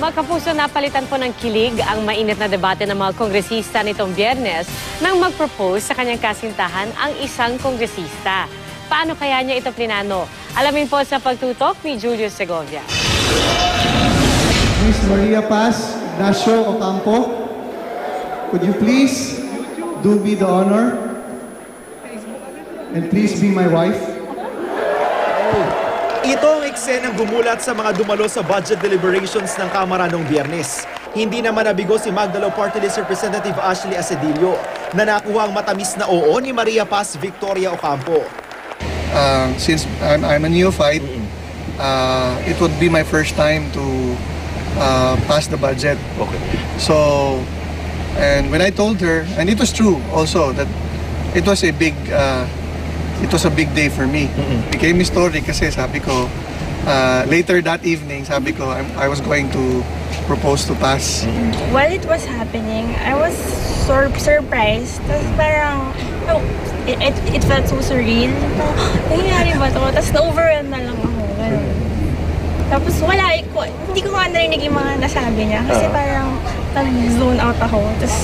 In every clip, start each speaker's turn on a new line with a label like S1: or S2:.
S1: Mga kapuso, napalitan po ng kilig ang mainit na debate ng mga kongresista nitong Biyernes nang mag-propose sa kanyang kasintahan ang isang kongresista. Paano kaya niya ito plinano? Alamin po sa pagtutok ni Julius Segovia.
S2: Miss Maria Paz Ignacio Ocampo, could you please do me the honor and please be my wife?
S3: Ito ang eksenang gumulat sa mga dumalo sa budget deliberations ng Kamara noong Biyernes. Hindi naman nabigo si Magdalo Party List Representative Ashley Acedillo na nakuha ang matamis na oo ni Maria Paz Victoria Ocampo.
S4: Since I'm a neophyte, it would be my first time to pass the budget.
S3: Okay.
S4: So, and when I told her, and it was true also that it was a big day for me. Became historic kasi sabi ko, later that evening, sabi ko, I was going to propose to pass.
S5: While it was happening, I was surprised. Tapos parang, it felt so surreal. Nangyayari ba ito? Tapos na-overwhelm na lang ako. Ganun. Tapos wala, hindi ko nga narinig yung mga nasabi niya. Kasi parang nag-zone out ako. Tapos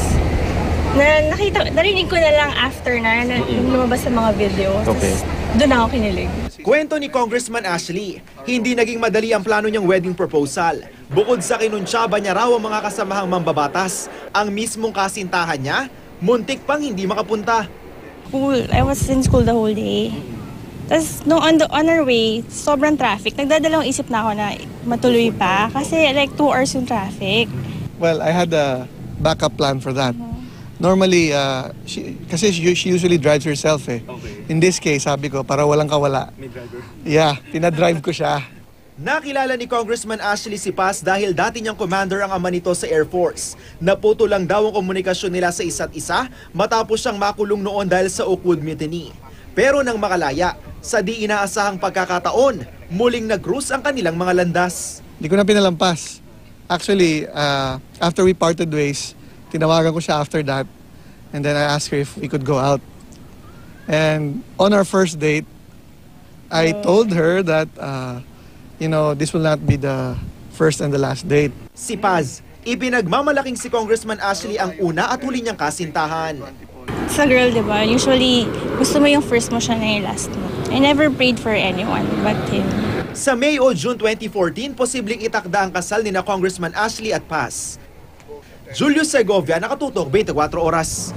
S5: narinig ko na lang after na lumabas sa mga video. Tapos doon ako kinilig.
S3: Kwento ni Congressman Ashley, hindi naging madali ang plano niyang wedding proposal. Bukod sa kinuntsaba niya raw ang mga kasamahang mambabatas, ang mismong kasintahan niya, muntik pang hindi makapunta.
S5: I was in school the whole day. Tapos on our way, sobrang traffic. Nagdadalawang isip na ako na matuloy pa kasi like 2 hours yung traffic.
S4: Well, I had a backup plan for that. Normally, kasi she usually drives herself eh. Okay. In this case, sabi ko, para walang kawala. May driver? Yeah, pinadrive ko siya.
S3: Nakilala ni Congressman Ashley si Paz dahil dati niyang commander ang ama nito sa Air Force. Naputo lang daw ang komunikasyon nila sa isa't isa matapos siyang makulong noon dahil sa Oakwood Mutiny. Pero nang makalaya, sa di inaasahang pagkakataon, muling nag-cruise ang kanilang mga landas.
S4: Hindi ko na pinalampas. Actually, after we parted ways, tinawagan ko siya after that, and then I asked her if we could go out. And on our first date, I told her that, this will not be the first and the last date.
S3: Si Paz, ipinagmamalaking si Congressman Ashley ang una at huli niyang kasintahan.
S5: Sa girl, di ba? Usually, gusto mo yung first mo siya na yung last mo. I never prayed for anyone but him.
S3: Sa May o June 2014, posibleng itakda ang kasal ni na Congressman Ashley at Paz. Julius Segovia, nakatutok 24 oras.